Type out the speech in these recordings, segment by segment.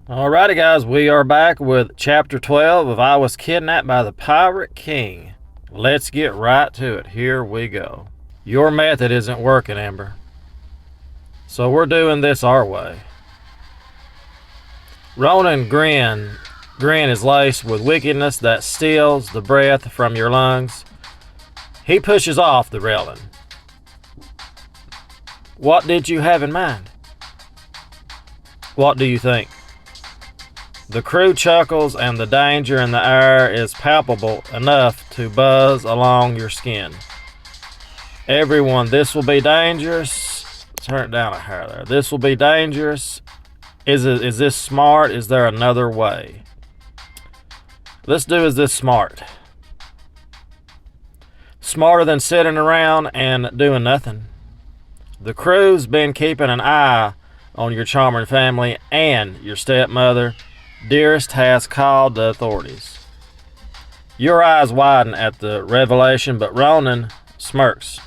Alrighty, guys, we are back with Chapter 12 of I Was Kidnapped by the Pirate King. Let's get right to it. Here we go. Your method isn't working, Amber. So we're doing this our way. Ronan grin is laced with wickedness that steals the breath from your lungs. He pushes off the railing. What did you have in mind? What do you think? The crew chuckles and the danger in the air is palpable enough to buzz along your skin. Everyone, this will be dangerous. Turn it down a hair there. This will be dangerous. Is this smart? Is there another way? Let's do is this smart. Smarter than sitting around and doing nothing. The crew's been keeping an eye on your charming family, and your stepmother, Dearest, has called the authorities. Your eyes widen at the revelation, but Ronan smirks.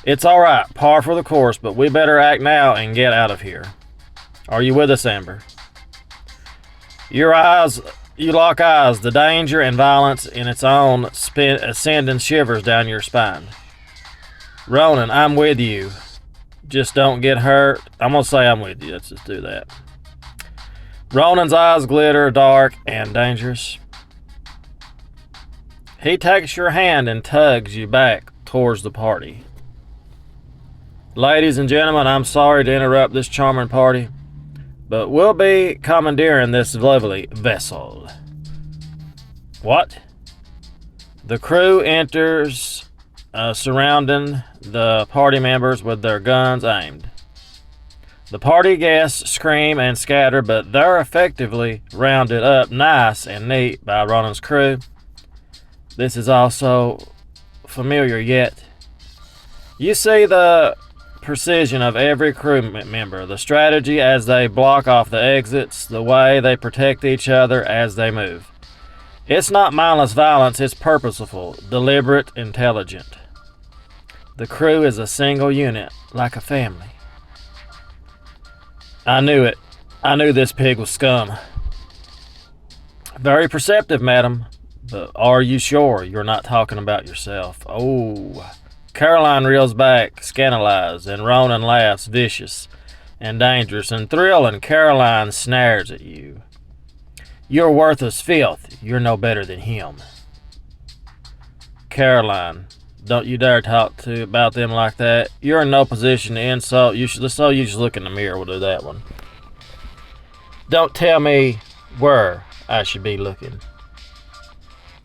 It's all right, par for the course, but we better act now and get out of here. Are you with us, Amber? You lock eyes, the danger and violence in its own sending shivers down your spine. Ronan, I'm with you. Just don't get hurt. I'm going to say I'm with you. Let's just do that. Ronan's eyes glitter dark and dangerous. He takes your hand and tugs you back towards the party. Ladies and gentlemen, I'm sorry to interrupt this charming party, but we'll be commandeering this lovely vessel. What? The crew enters, surrounding the party members with their guns aimed. The party guests scream and scatter, but they're effectively rounded up nice and neat by Ronan's crew. This is also familiar, yet you see the precision of every crew member, the strategy as they block off the exits, the way they protect each other as they move. It's not mindless violence, it's purposeful, deliberate, intelligent. The crew is a single unit, like a family. I knew it. I knew this pig was scum. Very perceptive, madam. But are you sure you're not talking about yourself? Oh. Caroline reels back, scandalized, and Ronan laughs, vicious and dangerous and thrilling. Caroline snares at you. You're worthless filth. You're no better than him. Caroline, don't you dare talk about them like that. You're in no position to insult. You just look in the mirror. We'll do that one. Don't tell me where I should be looking.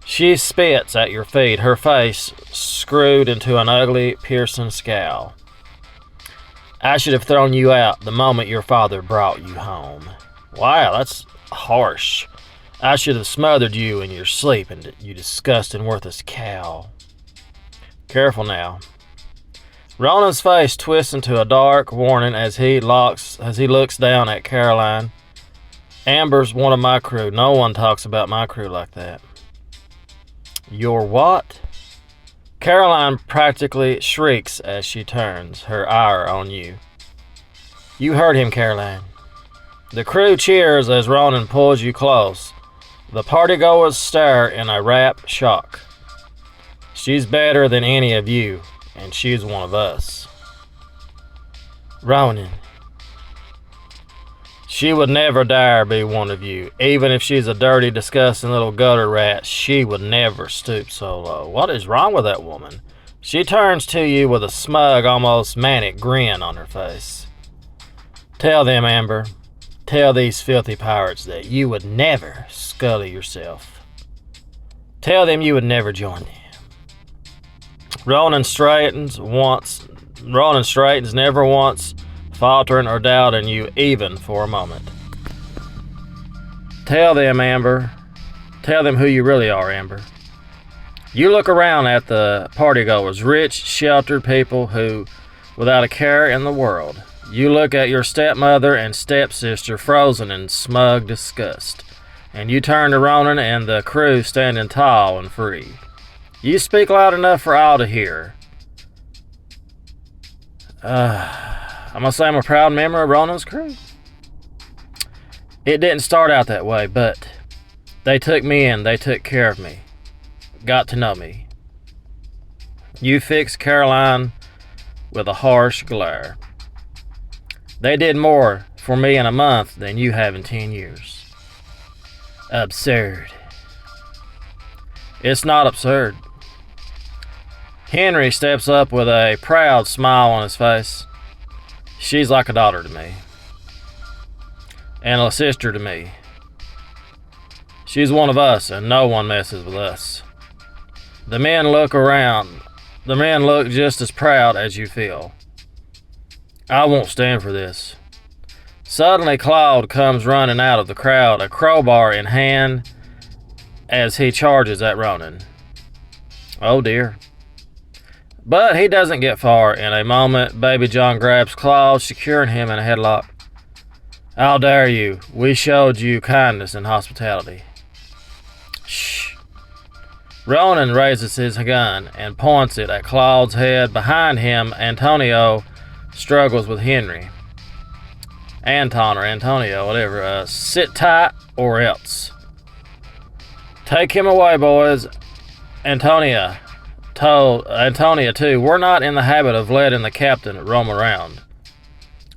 She spits at your feet, her face screwed into an ugly, piercing scowl. I should have thrown you out the moment your father brought you home. Wow, that's harsh. I should have smothered you in your sleep, and you disgusting, worthless cow. Careful now. Ronan's face twists into a dark warning as he looks down at Caroline. Amber's one of my crew. No one talks about my crew like that. Your what? Caroline practically shrieks as she turns her ire on you. You heard him, Caroline. The crew cheers as Ronan pulls you close. The partygoers stare in a rapt shock. She's better than any of you, and she's one of us. Ronan. She would never dare be one of you. Even if she's a dirty, disgusting little gutter rat, she would never stoop so low. What is wrong with that woman? She turns to you with a smug, almost manic grin on her face. Tell them, Amber. Tell these filthy pirates that you would never scully yourself. Tell them you would never join them. Ronan straightens, never once faltering or doubting you even for a moment. Tell them, Amber. Tell them who you really are, Amber. You look around at the partygoers, rich, sheltered people who, without a care in the world. You look at your stepmother and stepsister frozen in smug disgust, and you turn to Ronan and the crew standing tall and free. You speak loud enough for all to hear. I'm going to say I'm a proud member of Ronan's crew. It didn't start out that way, but they took me in, they took care of me, got to know me. You fixed Caroline with a harsh glare. They did more for me in a month than you have in 10 years. Absurd. It's not absurd. Henry steps up with a proud smile on his face. She's like a daughter to me. And a sister to me. She's one of us, and no one messes with us. The men look around. The men look just as proud as you feel. I won't stand for this. Suddenly, Claude comes running out of the crowd, a crowbar in hand, as he charges at Ronan. Oh dear. But he doesn't get far. In a moment, Baby John grabs Claude, securing him in a headlock. How dare you? We showed you kindness and hospitality. Shh. Ronan raises his gun and points it at Claude's head. Behind him, Antonio struggles with Henry. Anton or Antonio, whatever. Sit tight or else. Take him away, boys. Antonia too. We're not in the habit of letting the captain roam around.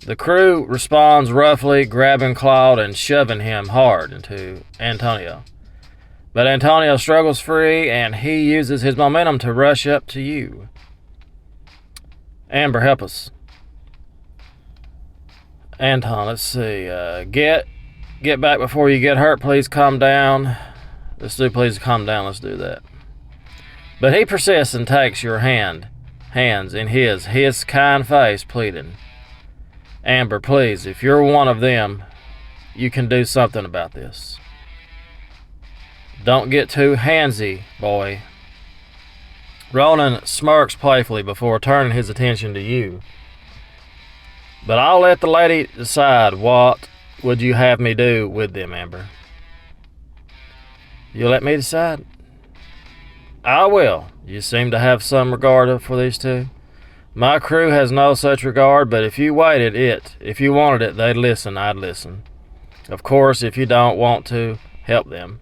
The crew responds roughly, grabbing Claude and shoving him hard into Antonio. But Antonio struggles free, and he uses his momentum to rush up to you. Amber, help us. Anton, let's see. Get back before you get hurt. Please calm down. Please calm down. Let's do that. But he persists and takes your hands in his kind face, pleading. Amber, please, if you're one of them, you can do something about this. Don't get too handsy, boy. Ronan smirks playfully before turning his attention to you. But I'll let the lady decide. What would you have me do with them, Amber? You let me decide? I will. You seem to have some regard for these two. My crew has no such regard, but if you wanted it, they'd listen, I'd listen. Of course, if you don't want to, help them.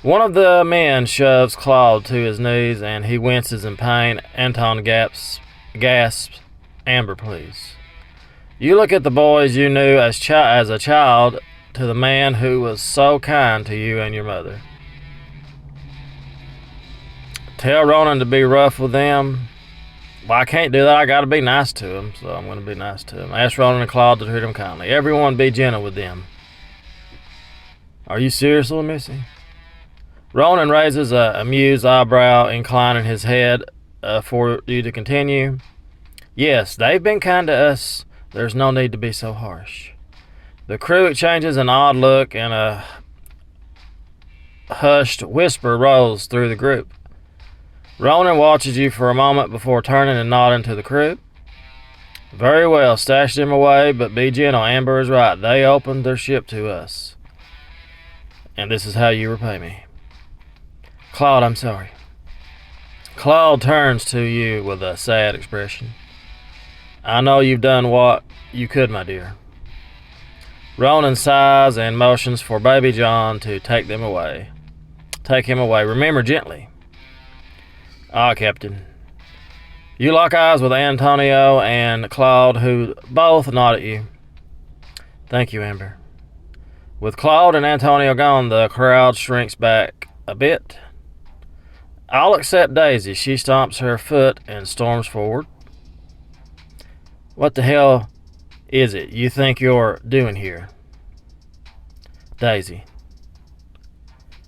One of the men shoves Claude to his knees, and he winces in pain. Anton gasps, Amber, please. You look at the boys you knew as a child to the man who was so kind to you and your mother. Tell Ronan to be rough with them. Well, I can't do that. I gotta be nice to him, so I'm gonna be nice to him. Ask Ronan and Claude to treat him kindly. Everyone be gentle with them. Are you serious, little missy? Ronan raises a amused eyebrow, inclining his head for you to continue. Yes, they've been kind to us. There's no need to be so harsh. The crew exchanges an odd look, and a hushed whisper rolls through the group. Ronan watches you for a moment before turning and nodding to the crew. Very well, stash them away, but be gentle. Amber is right. They opened their ship to us. And this is how you repay me. Claude, I'm sorry. Claude turns to you with a sad expression. I know you've done what you could, my dear. Ronan sighs and motions for Baby John to take them away. Take him away. Remember, gently. Ah, Captain. You lock eyes with Antonio and Claude, who both nod at you. Thank you, Amber. With Claude and Antonio gone, the crowd shrinks back a bit. I'll accept Daisy. She stomps her foot and storms forward. What the hell is it you think you're doing here? Daisy.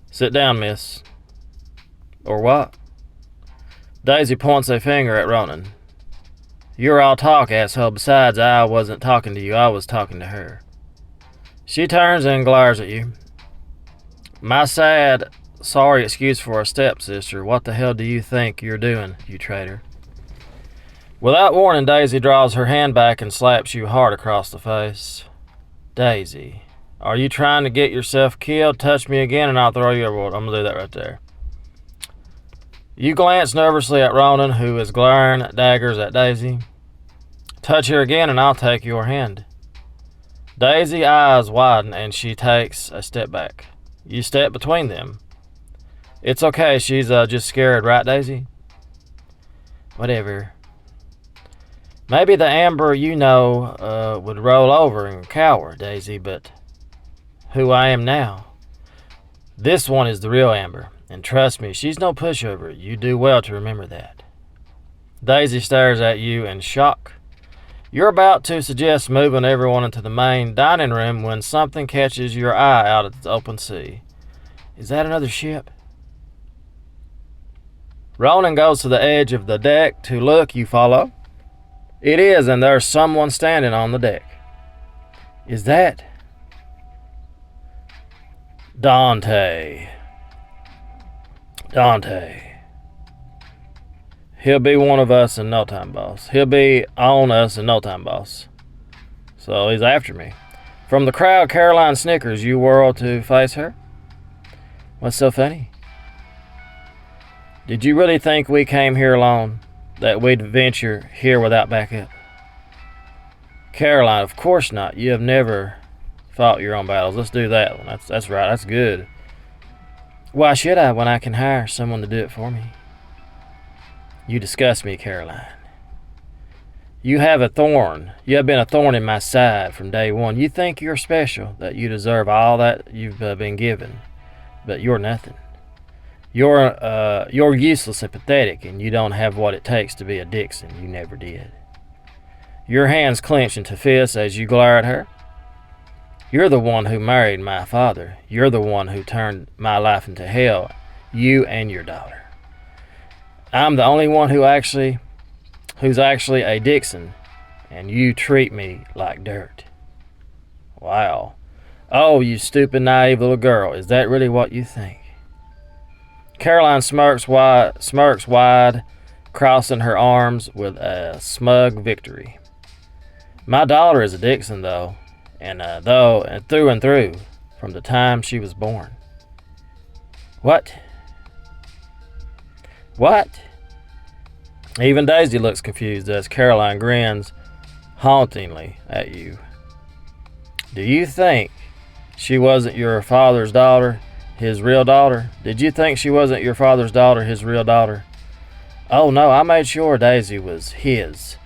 Sit down, miss. Or what? Daisy points a finger at Ronan. You're all talk, asshole. Besides, I wasn't talking to you. I was talking to her. She turns and glares at you. My sad, sorry excuse for a stepsister. What the hell do you think you're doing, you traitor? Without warning, Daisy draws her hand back and slaps you hard across the face. Daisy, are you trying to get yourself killed? Touch me again and I'll throw you overboard. I'm going to do that right there. You glance nervously at Ronan, who is glaring daggers at Daisy. Touch her again and I'll take your hand. Daisy's eyes widen and she takes a step back. You step between them. It's okay, she's just scared, right, Daisy? Whatever. Maybe the Amber you know would roll over and cower, Daisy, but who I am now. This one is the real Amber, and trust me, she's no pushover. You do well to remember that. Daisy stares at you in shock. You're about to suggest moving everyone into the main dining room when something catches your eye out at the open sea. Is that another ship? Ronan goes to the edge of the deck to look. You follow? It is, and there's someone standing on the deck. Is that Dante? Dante. He'll be one of us in no time, boss. He'll be on us in no time, boss. So he's after me. From the crowd, Caroline snickers. You whirl to face her. What's so funny? Did you really think we came here alone? That we'd venture here without backup? Caroline, of course not. You have never fought your own battles. Let's do that one. That's right. That's good. Why should I when I can hire someone to do it for me? You disgust me, Caroline. You have a thorn. You have been a thorn in my side from day one. You think you're special, that you deserve all that you've been given, but you're nothing. You're useless and pathetic, and you don't have what it takes to be a Dixon. You never did. Your hands clench into fists as you glare at her. You're the one who married my father. You're the one who turned my life into hell. You and your daughter. I'm the only one who's actually a Dixon, and you treat me like dirt. Wow. Oh, you stupid, naive little girl. Is that really what you think? Caroline smirks wide, crossing her arms with a smug victory. My daughter is a Dixon, though, and through and through, from the time she was born. What? What? Even Daisy looks confused as Caroline grins hauntingly at you. Do you think she wasn't your father's daughter, his real daughter? Did you think she wasn't your father's daughter, his real daughter? Oh no, I made sure Daisy was his.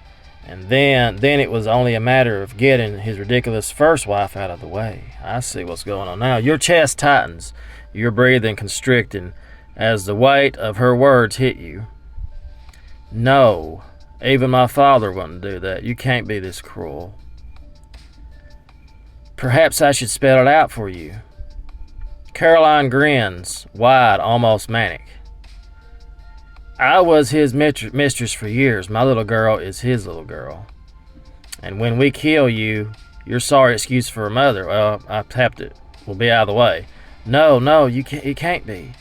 And then it was only a matter of getting his ridiculous first wife out of the way. I see what's going on now. Your chest tightens, your breathing constricting as the weight of her words hit you. No, even my father wouldn't do that. You can't be this cruel. Perhaps I should spell it out for you. Caroline grins, wide, almost manic. I was his mistress for years. My little girl is his little girl. And when we kill you, your sorry excuse for a mother, well, I tapped it, will be out of the way. No, you can't. It can't be.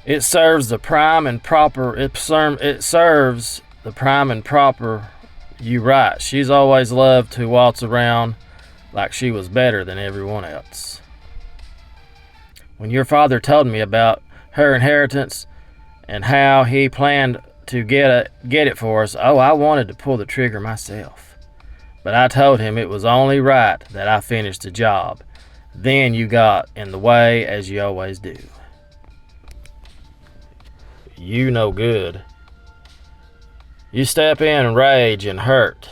It serves the prime and proper. It serves the prime and proper. You right. She's always loved to waltz around like she was better than everyone else. When your father told me about her inheritance and how he planned to get it for us, I wanted to pull the trigger myself. But I told him it was only right that I finish the job. Then you got in the way, as you always do. You no good. You step in rage and hurt,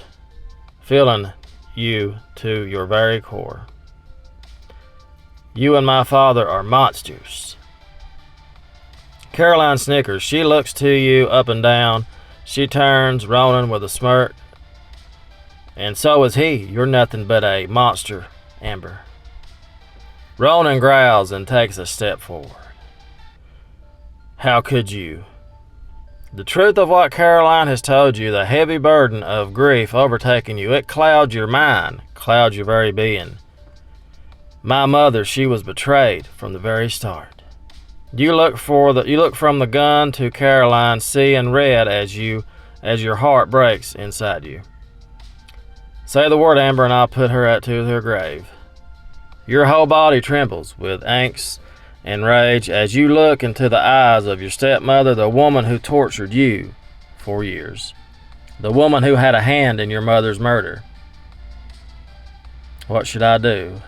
filling you to your very core. You and my father are monsters. Caroline snickers. She looks to you up and down. She turns Ronan with a smirk. And so is he. You're nothing but a monster, Amber. Ronan growls and takes a step forward. How could you? The truth of what Caroline has told you, the heavy burden of grief overtaking you, it clouds your mind, clouds your very being. My mother, she was betrayed from the very start. You look from the gun to Caroline, seeing red as your heart breaks inside you. Say the word, Amber, and I'll put her to her grave. Your whole body trembles with angst and rage as you look into the eyes of your stepmother, the woman who tortured you for years, the woman who had a hand in your mother's murder. What should I do?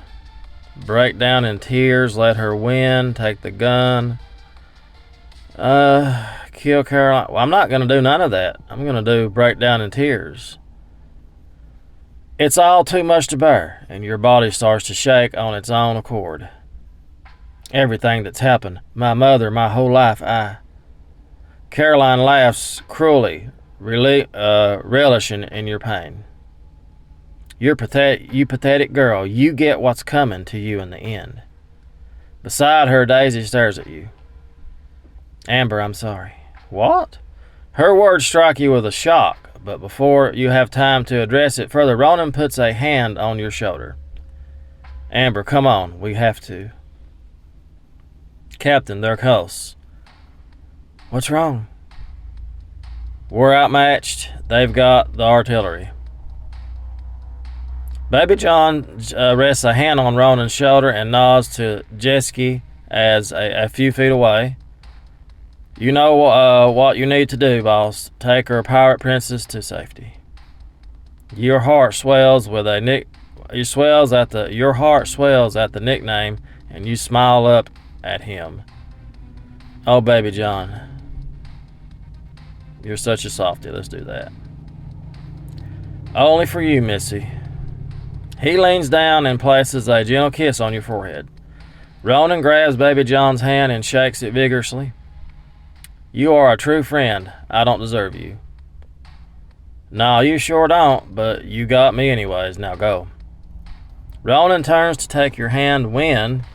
Break down in tears, let her win, take the gun? Kill Caroline? Well, I'm not going to do none of that. I'm going to do break down in tears. It's all too much to bear, and your body starts to shake on its own accord. Everything that's happened, my mother, my whole life, Caroline laughs cruelly, relishing in your pain. You pathetic girl, you get what's coming to you in the end. Beside her, Daisy stares at you. Amber, I'm sorry. What? Her words strike you with a shock, but before you have time to address it further, Ronan puts a hand on your shoulder. Amber, come on, we have to. Captain, they're close. What's wrong? We're outmatched. They've got the artillery. Baby John rests a hand on Ronan's shoulder and nods to Jeski as a few feet away. You know what you need to do, boss. Take her pirate princess to safety. Your heart swells at the nickname, and you smile up at him. Oh, Baby John, you're such a softie. Let's do that. Only for you, Missy. He leans down and places a gentle kiss on your forehead. Ronan grabs Baby John's hand and shakes it vigorously. You are a true friend. I don't deserve you. No, you sure don't, but you got me anyways. Now go. Ronan turns to take your hand when...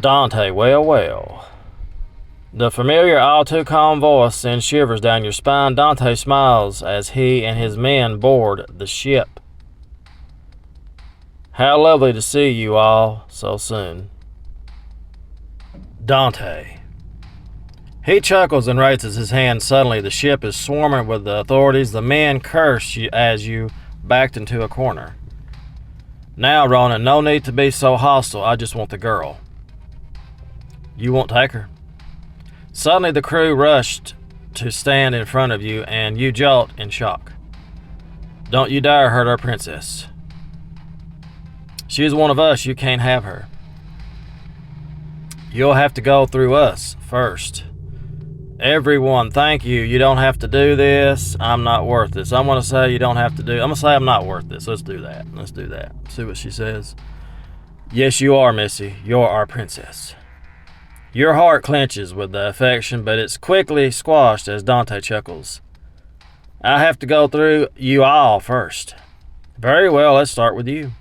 Dante, well. The familiar, all too calm voice sends shivers down your spine. Dante smiles as he and his men board the ship. How lovely to see you all so soon. Dante. He chuckles and raises his hand. Suddenly, the ship is swarming with the authorities. The men curse you as you backed into a corner. Now, Ronan, no need to be so hostile. I just want the girl. You won't take her. Suddenly, the crew rushed to stand in front of you, and you jolt in shock. Don't you dare hurt our princess. She's one of us. You can't have her. You'll have to go through us first. Everyone, thank you. You don't have to do this. I'm not worth this. I'm going to say you don't have to do... I'm going to say I'm not worth this. Let's do that. See what she says. Yes, you are, Missy. You're our princess. Your heart clenches with the affection, but it's quickly squashed as Dante chuckles. I have to go through you all first. Very well, let's start with you.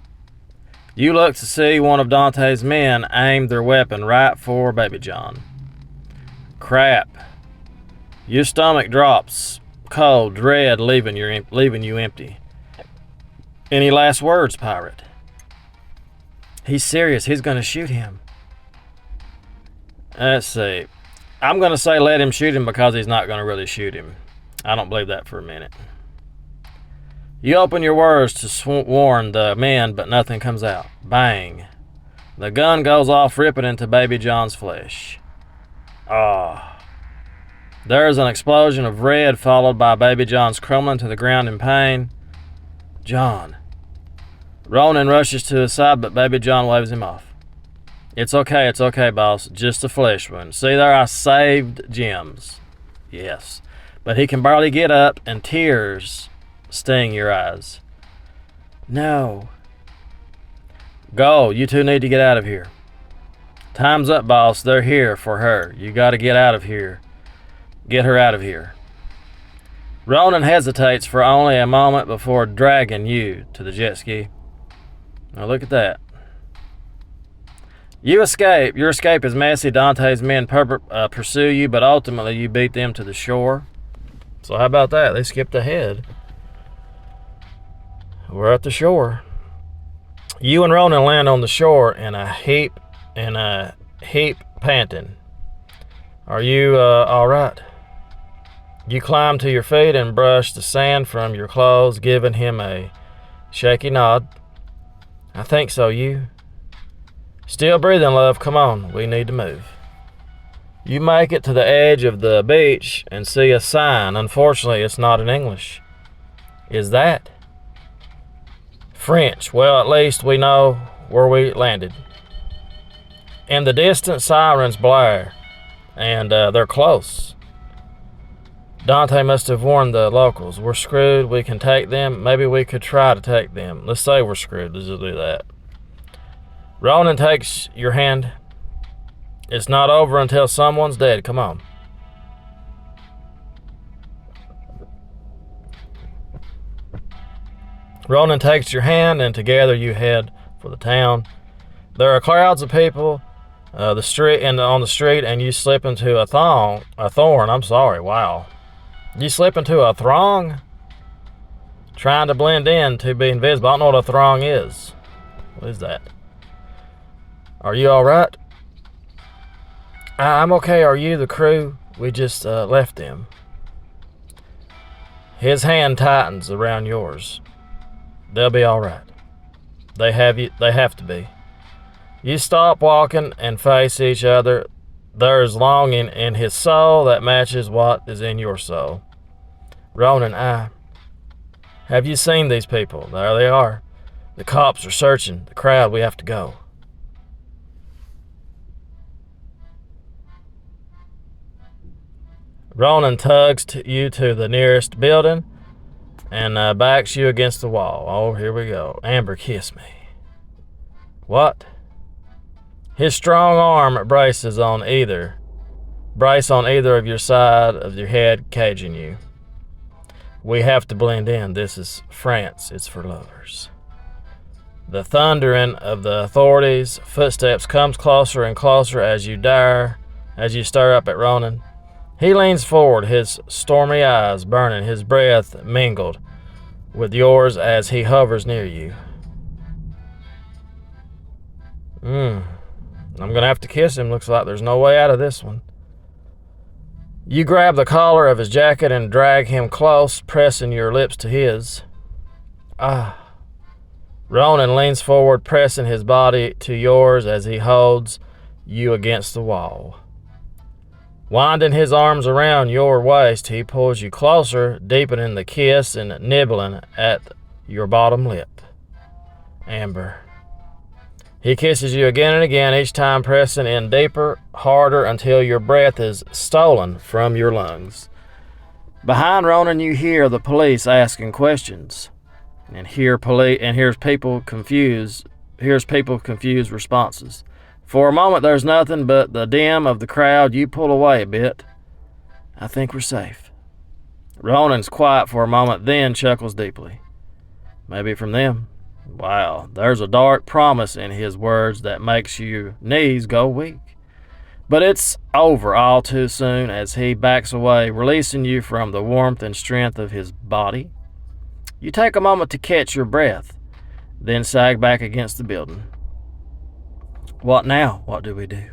You look to see one of Dante's men aim their weapon right for Baby John. Crap. Your stomach drops, cold, dread leaving you empty. Any last words, pirate? He's serious. He's going to shoot him. Let's see. I'm going to say let him shoot him because he's not going to really shoot him. I don't believe that for a minute. You open your words to warn the men, but nothing comes out. Bang. The gun goes off, ripping into Baby John's flesh. There is an explosion of red, followed by Baby John's crumbling to the ground in pain. John. Ronan rushes to his side, but Baby John waves him off. It's okay, boss. Just a flesh wound. See there, I saved Jim's. Yes. But he can barely get up, and tears sting your eyes. No. Go. You two need to get out of here. Time's up, boss. They're here for her. You got to get out of here. Get her out of here. Ronan hesitates for only a moment before dragging you to the jet ski. Now look at that. You escape. Your escape is messy. Dante's men pursue you, but ultimately you beat them to the shore. So how about that? They skipped ahead. We're at the shore. You and Ronan land on the shore in a heap, panting. Are you all right? You climb to your feet and brush the sand from your clothes, giving him a shaky nod. I think so, you. Still breathing, love. Come on, we need to move. You make it to the edge of the beach and see a sign. Unfortunately, it's not in English. Is that? French. Well, at least we know where we landed. In the distance, sirens blare, and they're close. Dante must have warned the locals. We're screwed. We can take them. Maybe we could try to take them. Let's say we're screwed. Let's just do that. Ronan takes your hand. It's not over until someone's dead. Come on. Ronan takes your hand, and together you head for the town. There are crowds of people on the street, and you slip into a thorn. Wow. You slip into a throng, trying to blend in to be invisible. I don't know what a throng is. What is that? Are you all right? I'm okay. Are you the crew? We just left them. His hand tightens around yours. They'll be all right. They have to be. You stop walking and face each other. There is longing in his soul that matches what is in your soul. Ronan, have you seen these people? There they are. The cops are searching. The crowd, we have to go. Ronan tugs you to the nearest building and backs you against the wall. Oh, here we go. Amber, kiss me. What? His strong arm braces on either of your side of your head, caging you. We have to blend in. This is France. It's for lovers. The thundering of the authorities' footsteps comes closer and closer as you stare up at Ronan. He leans forward, his stormy eyes burning, his breath mingled with yours as he hovers near you. I'm going to have to kiss him. Looks like there's no way out of this one. You grab the collar of his jacket and drag him close, pressing your lips to his. Ronan leans forward, pressing his body to yours as he holds you against the wall. Winding his arms around your waist, he pulls you closer, deepening the kiss and nibbling at your bottom lip. Amber. He kisses you again and again, each time pressing in deeper, harder, until your breath is stolen from your lungs. Behind Ronan, you hear the police asking questions, and hears people confused responses. For a moment, there's nothing but the dim of the crowd. You pull away a bit. I think we're safe. Ronan's quiet for a moment, then chuckles deeply. Maybe from them. Wow, there's a dark promise in his words that makes your knees go weak. But it's over all too soon as he backs away, releasing you from the warmth and strength of his body. You take a moment to catch your breath, then sag back against the building. What now? What do we do?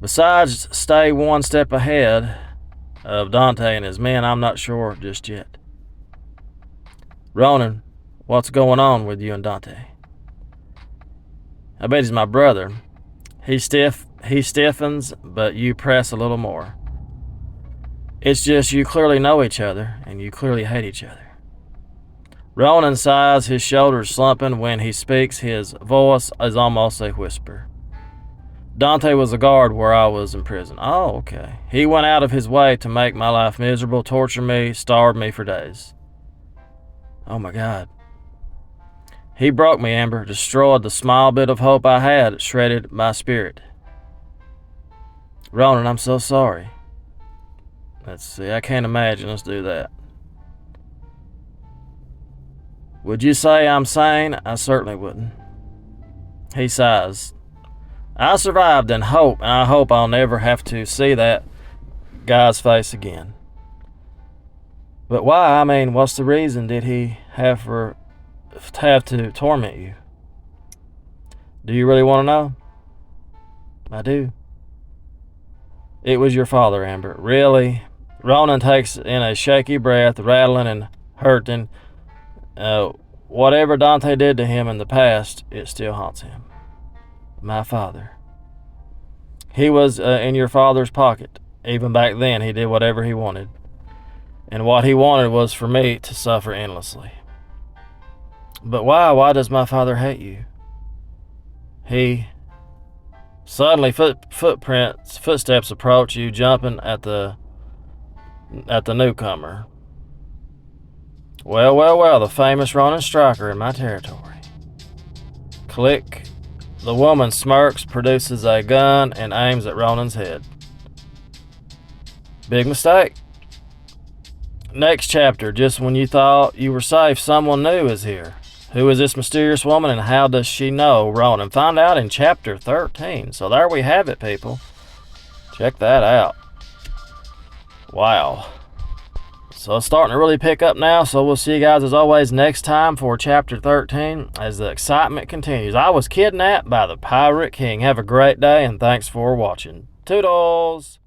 Besides stay one step ahead of Dante and his men, I'm not sure just yet. Ronan, what's going on with you and Dante? I bet he's my brother. He stiffens, but you press a little more. It's just you clearly know each other, and you clearly hate each other. Ronan sighs, his shoulders slumping. When he speaks, his voice is almost a whisper. Dante was a guard where I was in prison. Oh, okay. He went out of his way to make my life miserable, torture me, starve me for days. Oh my God. He broke me, Amber, destroyed the small bit of hope I had, shredded my spirit. Ronan, I'm so sorry. Let's see, I can't imagine us do that. Would you say I'm sane? I certainly wouldn't. He sighs. I survived and I hope I'll never have to see that guy's face again. But why? I mean, what's the reason did he have to torment you? Do you really want to know? I do. It was your father, Amber. Really? Ronan takes in a shaky breath, rattling and hurting. Whatever Dante did to him in the past, it still haunts him. My father. He was in your father's pocket. Even back then, he did whatever he wanted. And what he wanted was for me to suffer endlessly. But why? Why does my father hate you? Suddenly, footsteps approach you, jumping at the newcomer. Well, the famous Ronin Striker in my territory. Click. The woman smirks, produces a gun, and aims at Ronin's head. Big mistake. Next chapter, just when you thought you were safe, someone new is here. Who is this mysterious woman and how does she know Ronin? Find out in chapter 13. So there we have it, people. Check that out. Wow. So it's starting to really pick up now. So we'll see you guys as always next time for chapter 13 as the excitement continues. I was kidnapped by the Pirate King. Have a great day and thanks for watching. Toodles!